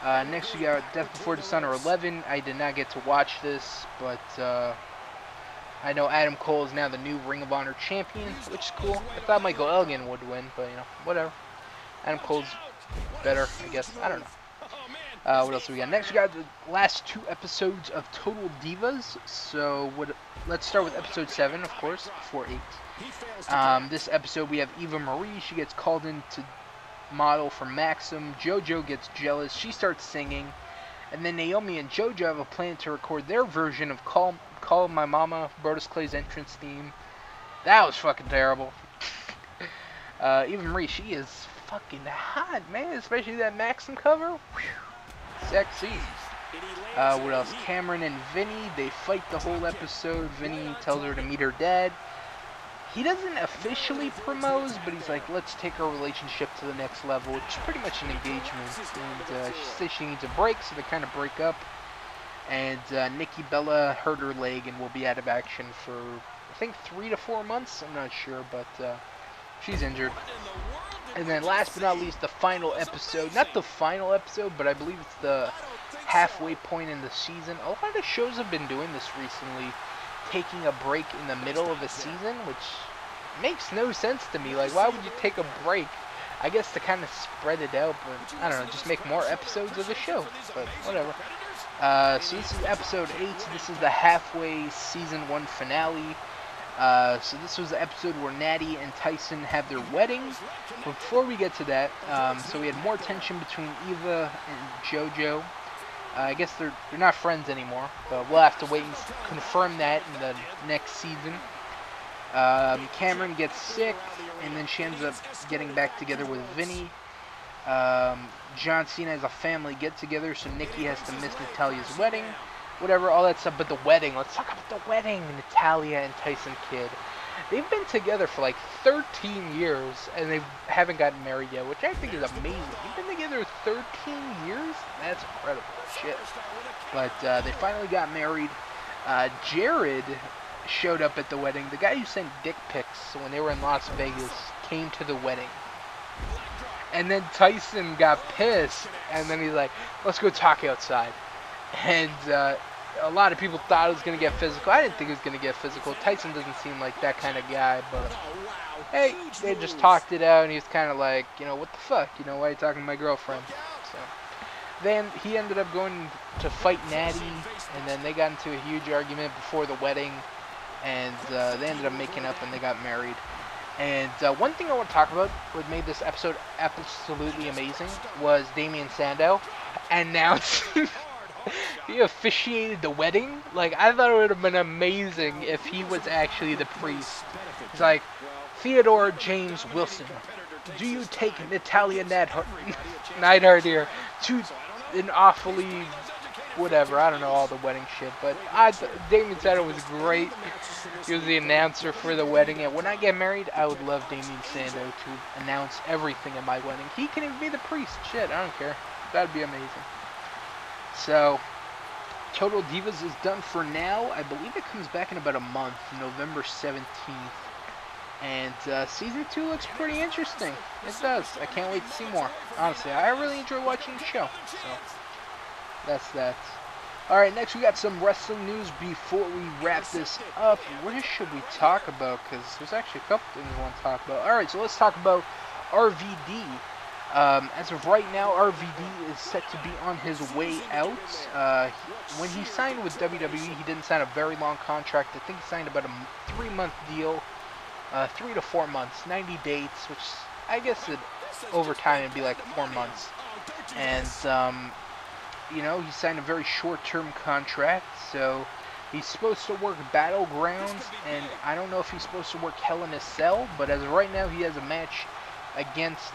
Next we got Death Before Dishonor 11. I did not get to watch this, but I know Adam Cole is now the new Ring of Honor champion, which is cool. I thought Michael Elgin would win, but you know, whatever. Adam Cole's better, I guess. I don't know. What else do we got? Next, we got the last 2 episodes of Total Divas. So, let's start with episode 7, of course, before 8. This episode, we have Eva Marie. She gets called in to model for Maxim. JoJo gets jealous. She starts singing. And then Naomi and JoJo have a plan to record their version of Call My Mama, Brodus Clay's entrance theme. That was fucking terrible. Eva Marie, she is fucking hot, man. Especially that Maxim cover. Whew. Sexy. What else? Cameron and Vinny, they fight the whole episode. Vinny tells her to meet her dad. He doesn't officially propose, but he's like, let's take our relationship to the next level, which is pretty much an engagement. And she says she needs a break, so they kind of break up. And Nikki Bella hurt her leg and will be out of action for, I think, 3 to 4 months. I'm not sure, but she's injured. And then last but not least, the final episode. Not the final episode, but I believe it's the halfway point in the season. A lot of shows have been doing this recently, taking a break in the middle of a season, which makes no sense to me. Like, why would you take a break? I guess to kind of spread it out, but I don't know, just make more episodes of the show. But whatever. So this is episode 8. This is the halfway season 1 finale. So this was the episode where Natty and Tyson have their wedding. But before we get to that, so we had more tension between Eva and JoJo. I guess they're not friends anymore, but we'll have to wait and confirm that in the next season. Cameron gets sick, and then she ends up getting back together with Vinny. John Cena has a family get-together, so Nikki has to miss Natalia's wedding. Whatever, all that stuff, but the wedding. Let's talk about the wedding. Natalya and Tyson Kidd. They've been together for like 13 years, and they haven't gotten married yet, which I think is amazing. You've been together 13 years? That's incredible. Shit. But they finally got married. Jared showed up at the wedding. The guy who sent dick pics when they were in Las Vegas came to the wedding. And then Tyson got pissed, and then he's like, let's go talk outside. And a lot of people thought it was going to get physical. I didn't think it was going to get physical. Tyson doesn't seem like that kind of guy, but hey, they just talked it out, and he was kind of like, you know, what the fuck? You know, why are you talking to my girlfriend? So then he ended up going to fight Natty, and then they got into a huge argument before the wedding. and they ended up making up and they got married. And one thing I want to talk about, what made this episode absolutely amazing, was Damien Sandow announcing he officiated the wedding. Like, I thought it would have been amazing if he was actually the priest. He's like, Theodore James Wilson, do you take Natalia Neidhart here to an awfully whatever, I don't know all the wedding shit, but Damien Sandow was great. He was the announcer for the wedding, and when I get married, I would love Damien Sandow to announce everything at my wedding. He can even be the priest. Shit, I don't care. That'd be amazing. So, Total Divas is done for now. I believe it comes back in about a month, November 17th. And Season 2 looks pretty interesting. It does. I can't wait to see more. Honestly, I really enjoy watching the show. So, that's that. Alright, next we got some wrestling news before we wrap this up. What should we talk about? Because there's actually a couple things I want to talk about. Alright, so let's talk about RVD. As of right now, RVD is set to be on his way out. When he signed with WWE, he didn't sign a very long contract. I think he signed about a 3-month deal. 3 to 4 months, 90 dates, which I guess over time it'd be like 4 months. And, you know, he signed a very short-term contract, so he's supposed to work Battlegrounds, and I don't know if he's supposed to work Hell in a Cell, but as of right now, he has a match against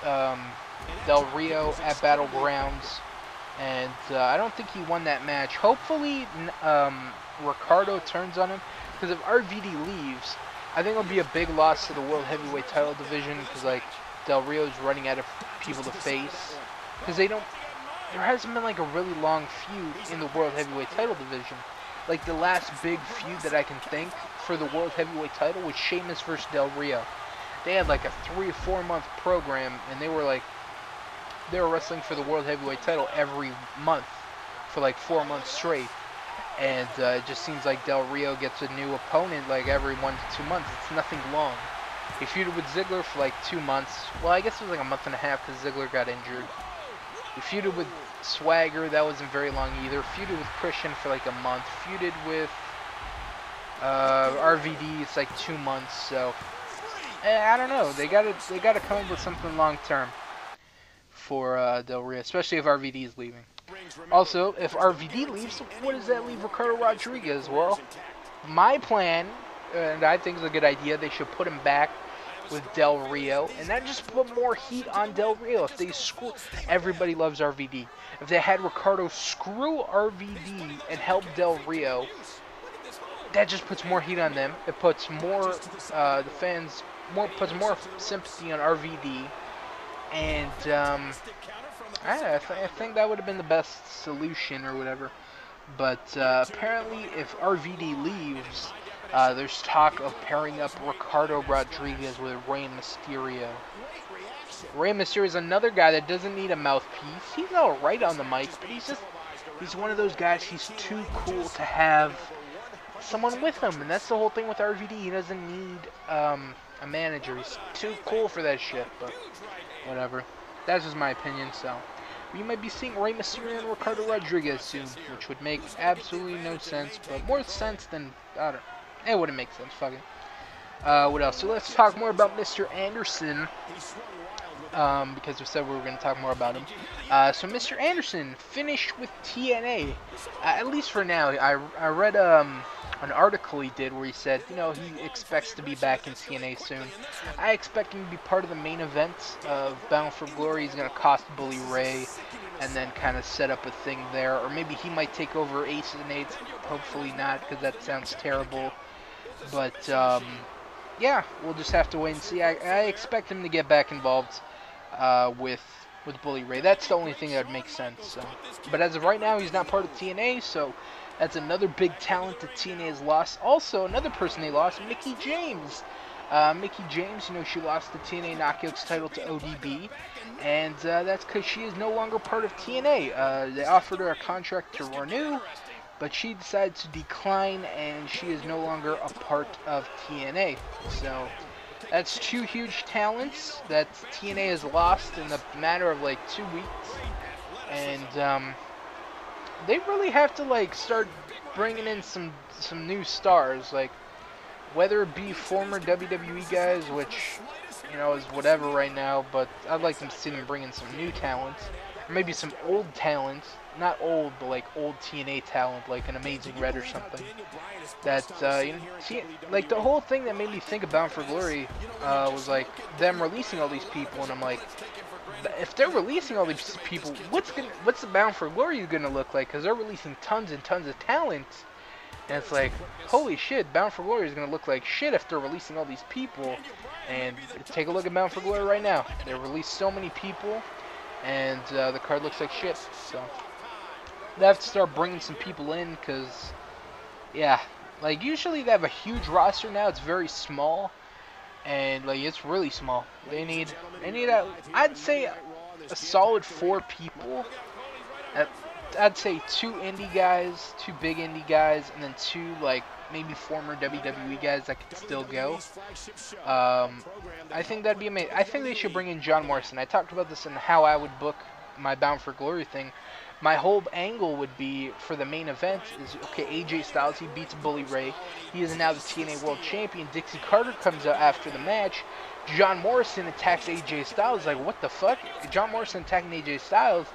Del Rio at Battlegrounds, and I don't think he won that match. Hopefully, Ricardo turns on him, because if RVD leaves, I think it'll be a big loss to the World Heavyweight title division, because, like, Del Rio's running out of people to face, because there hasn't been, like, a really long feud in the World Heavyweight title division. Like, the last big feud that I can think for the World Heavyweight title was Sheamus versus Del Rio. They had, like, a 3 or 4 month program, and they were wrestling for the World Heavyweight title every month for, like, 4 months straight. And it just seems like Del Rio gets a new opponent, like, every 1 to 2 months. It's nothing long. He feuded with Ziggler for, like, 2 months. Well, I guess it was, like, a month and a half, because Ziggler got injured. He feuded with Swagger, that wasn't very long either. Feuded with Christian for like a month. Feuded with RVD, it's like 2 months. So I don't know. They gotta come up with something long term for Del Rio, especially if RVD is leaving. Also, if RVD leaves, what does that leave Ricardo Rodriguez? Well, my plan, and I think it's a good idea, they should put him back with Del Rio, and that just put more heat on Del Rio. If they screw, everybody loves RVD. If they had Ricardo screw RVD and help Del Rio, that just puts more heat on them. It puts more the fans puts more sympathy on RVD, and I think that would have been the best solution or whatever. But apparently, if RVD leaves, there's talk of pairing up Ricardo Rodriguez with Rey Mysterio. Rey Mysterio is another guy that doesn't need a mouthpiece. He's alright on the mic, but he's one of those guys, he's too cool to have someone with him. And that's the whole thing with RVD. He doesn't need a manager. He's too cool for that shit, but whatever. That's just my opinion, so. We might be seeing Rey Mysterio and Ricardo Rodriguez soon, which would make absolutely no sense, but more sense than, I don't know. It wouldn't make sense, fuck it. What else? So let's talk more about Mr. Anderson, because we said we were going to talk more about him. So Mr. Anderson finished with TNA, at least for now. I read an article he did where he said, you know, he expects to be back in TNA soon. I expect him to be part of the main event of Bound for Glory. He's going to cost Bully Ray and then kind of set up a thing there. Or maybe he might take over Aces and Eights. Hopefully not, because that sounds terrible. But, yeah, we'll just have to wait and see. I expect him to get back involved with Bully Ray. That's the only thing that would make sense. So. But as of right now, he's not part of TNA, so that's another big talent that TNA has lost. Also, another person they lost, Mickie James. Mickie James, you know, she lost the TNA Knockouts title to ODB, and that's because she is no longer part of TNA. They offered her a contract to renew, but she decided to decline, and she is no longer a part of TNA. So that's 2 huge talents that TNA has lost in the matter of like 2 weeks, and they really have to like start bringing in some new stars. Like, whether it be former WWE guys, which, you know, is whatever right now, but I'd like to see them bring in some new talent, or maybe some old talent, not old, but like old TNA talent, like an Amazing Red or something. That, you know, like the whole thing that made me think of Bound for Glory was like them releasing all these people, and I'm like, if they're releasing all these people, what's the Bound for Glory gonna look like? Because they're releasing tons and tons of talent, and it's like, holy shit, Bound for Glory is gonna look like shit if they're releasing all these people. And take a look at Bound for Glory right now. They released so many people, and the card looks like shit. So they have to start bringing some people in, because yeah, like usually they have a huge roster now. It's very small, and like it's really small. They need I'd say a solid 4 people. I'd say 2 indie guys, 2 big indie guys, and then 2 like maybe former WWE guys that could still go. I think that'd be amazing. I think they should bring in John Morrison. I talked about this in how I would book my Bound for Glory thing. My whole angle would be for the main event is, okay, AJ Styles, he beats Bully Ray. He is now the TNA World Champion. Dixie Carter comes out after the match. John Morrison attacks AJ Styles. Like, what the fuck? John Morrison attacking AJ Styles.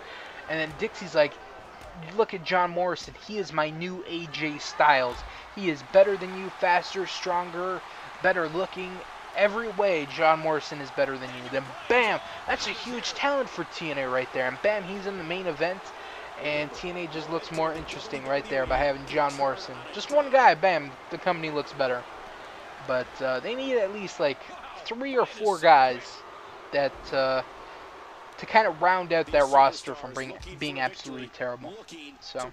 And then Dixie's like, look at John Morrison. He is my new AJ Styles. He is better than you, faster, stronger, better looking. Every way, John Morrison is better than you. Then, bam! That's a huge talent for TNA right there. And bam, he's in the main event. And TNA just looks more interesting right there by having John Morrison. Just one guy, bam, the company looks better. But they need at least like 3 or 4 guys that to kind of round out that roster from being absolutely terrible. So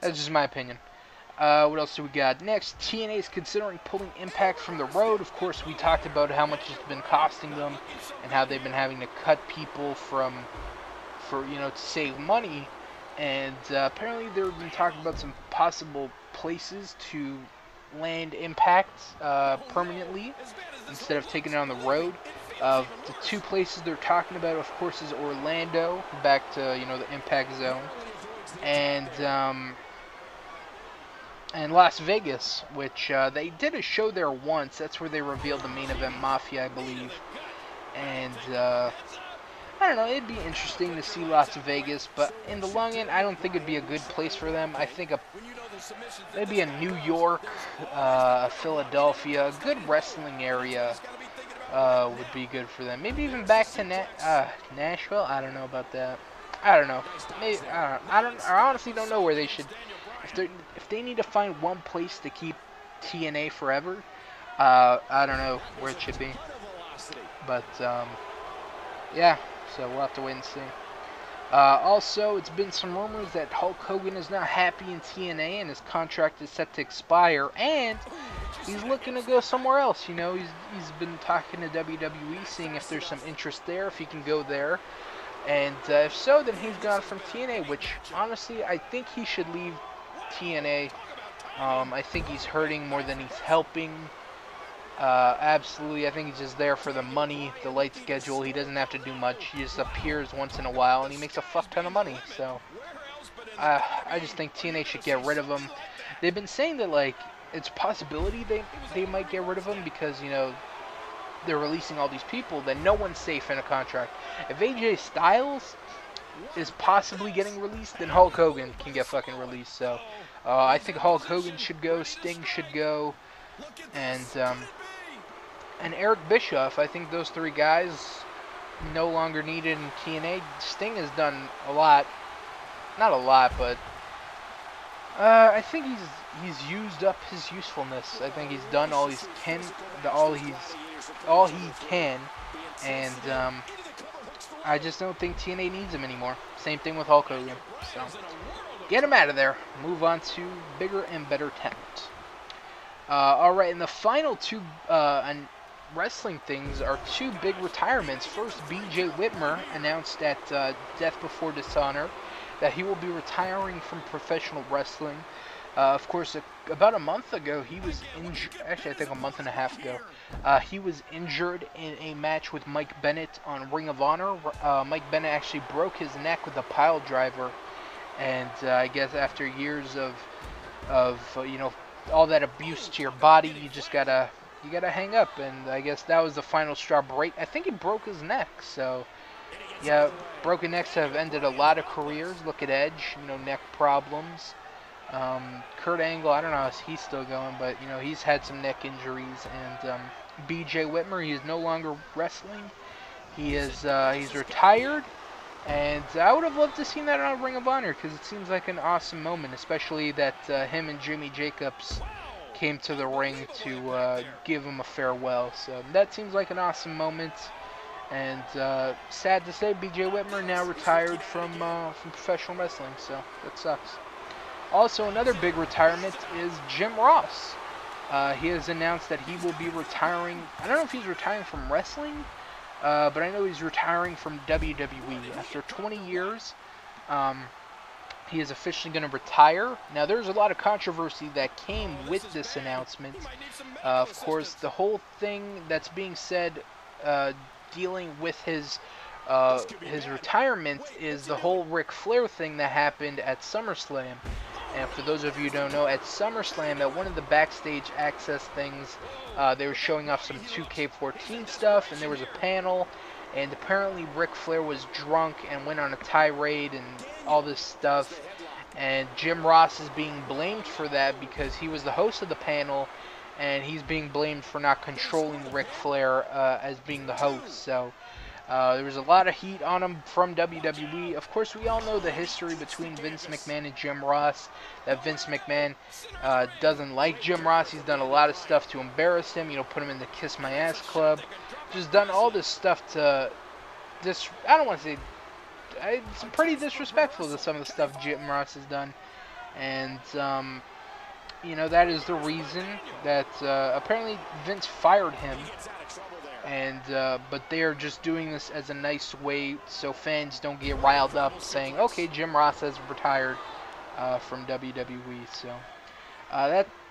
that's just my opinion. What else do we got? Next, TNA is considering pulling Impact from the road. Of course, we talked about how much it's been costing them and how they've been having to cut people for to save money. And apparently they've been talking about some possible places to land Impact permanently instead of taking it on the road. The 2 places they're talking about, of course, is Orlando, back to the Impact Zone, and Las Vegas, which they did a show there once. That's where they revealed the main event Mafia, I believe. And I don't know, it'd be interesting to see Las Vegas, but in the long end, I don't think it'd be a good place for them. I think maybe a New York, Philadelphia, a good wrestling area would be good for them. Maybe even back to Nashville. I don't know about that. I don't know. Maybe, I honestly don't know where they should. If they need to find one place to keep TNA forever, I don't know where it should be. But yeah. So we'll have to wait and see. Also, it's been some rumors that Hulk Hogan is not happy in TNA and his contract is set to expire, and he's looking to go somewhere else. He's been talking to WWE, seeing if there's some interest there, if he can go there. And if so, then he's gone from TNA, which honestly, I think he should leave TNA. I think he's hurting more than he's helping. Absolutely, I think he's just there for the money, the light schedule. He doesn't have to do much. He just appears once in a while, and he makes a fuck ton of money. So, I just think TNA should get rid of him. They've been saying that, like, it's a possibility they might get rid of him because, they're releasing all these people, then no one's safe in a contract. If AJ Styles is possibly getting released, then Hulk Hogan can get fucking released. So, I think Hulk Hogan should go, Sting should go, and Eric Bischoff. I think those 3 guys no longer needed in TNA. Sting has done a lot, not a lot, but I think he's used up his usefulness. I think he's done all he can, and I just don't think TNA needs him anymore. Same thing with Hulk Hogan. So get him out of there. Move on to bigger and better talent. Alright, and the final 2 wrestling things are 2 big retirements. First, BJ Whitmer announced at Death Before Dishonor that he will be retiring from professional wrestling. Of course, about a month ago, he was injured. Actually, I think a month and a half ago, he was injured in a match with Mike Bennett on Ring of Honor. Mike Bennett actually broke his neck with a pile driver, and I guess after years of all that abuse to your body, you gotta hang up. And I guess that was the final straw. I think he broke his neck. So yeah, broken necks have ended a lot of careers. Look at Edge, neck problems. Kurt Angle, I don't know if he's still going, but he's had some neck injuries. And BJ Whitmer, he is no longer wrestling. He's retired. And I would have loved to see that on Ring of Honor, because it seems like an awesome moment, especially that him and Jimmy Jacobs came to the ring to give him a farewell. So that seems like an awesome moment. And sad to say, BJ Whitmer now retired from professional wrestling, so that sucks. Also, another big retirement is Jim Ross. He has announced that he will be retiring. I don't know if he's retiring from wrestling, but I know he's retiring from WWE. After 20 years, he is officially going to retire. Now, there's a lot of controversy that came with this announcement. Of course, the whole thing that's being said dealing with his retirement is the whole Ric Flair thing that happened at SummerSlam. And for those of you who don't know, at SummerSlam, at one of the backstage access things, they were showing off some 2K14 stuff, and there was a panel, and apparently Ric Flair was drunk and went on a tirade and all this stuff, and Jim Ross is being blamed for that because he was the host of the panel, and he's being blamed for not controlling Ric Flair as being the host. So there was a lot of heat on him from WWE. Of course, we all know the history between Vince McMahon and Jim Ross, that Vince McMahon doesn't like Jim Ross. He's done a lot of stuff to embarrass him, put him in the Kiss My Ass Club. Just done all this stuff to I don't want to say, it's pretty disrespectful to some of the stuff Jim Ross has done. And that is the reason that apparently Vince fired him, and but they are just doing this as a nice way so fans don't get riled up saying, okay, Jim Ross has retired from WWE. So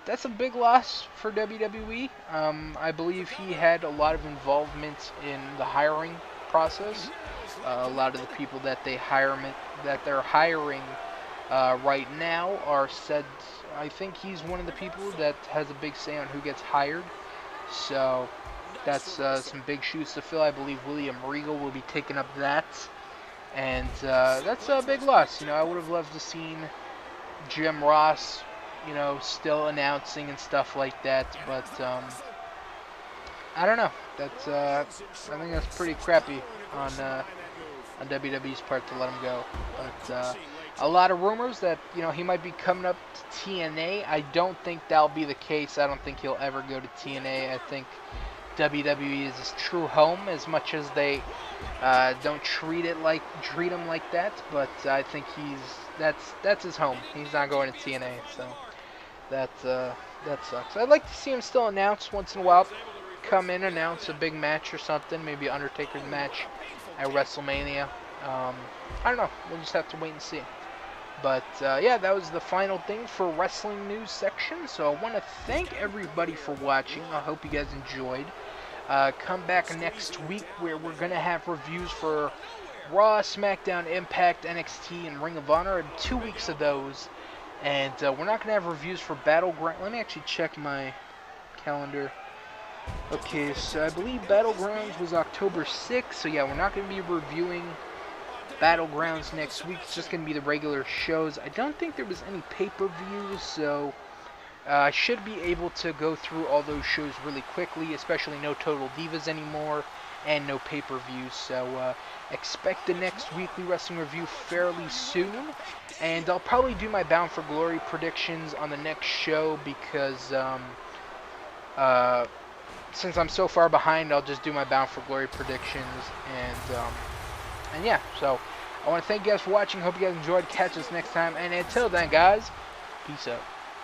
that's a big loss for WWE. I believe he had a lot of involvement in the hiring process. A lot of the people that they're hiring right now are said. I think he's one of the people that has a big say on who gets hired. So that's some big shoes to fill. I believe William Regal will be taking up that. And that's a big loss. I would have loved to seen Jim Ross, still announcing and stuff like that. But I don't know. I think that's pretty crappy on WWE's part to let him go. But a lot of rumors that he might be coming up to TNA. I don't think that'll be the case. I don't think he'll ever go to TNA. I think WWE is his true home, as much as they don't treat him like that. But I think that's his home. He's not going to TNA, so that sucks. I'd like to see him still announce once in a while. Come in, announce a big match or something, maybe Undertaker's match at WrestleMania. I don't know. We'll just have to wait and see. But yeah, that was the final thing for wrestling news section. So I want to thank everybody for watching. I hope you guys enjoyed. Come back next week where we're going to have reviews for Raw, SmackDown, Impact, NXT, and Ring of Honor. 2 weeks of those. And we're not going to have reviews for Battleground. Let me actually check my calendar. Okay, so I believe Battlegrounds was October 6th. So yeah, we're not going to be reviewing Battlegrounds next week. It's just going to be the regular shows. I don't think there was any pay-per-views, so I should be able to go through all those shows really quickly, especially no Total Divas anymore and no pay-per-views. So expect the next weekly wrestling review fairly soon, and I'll probably do my Bound for Glory predictions on the next show because since I'm so far behind, I'll just do my Bound for Glory predictions. And yeah, so I want to thank you guys for watching. Hope you guys enjoyed. Catch us next time. And until then, guys, peace out.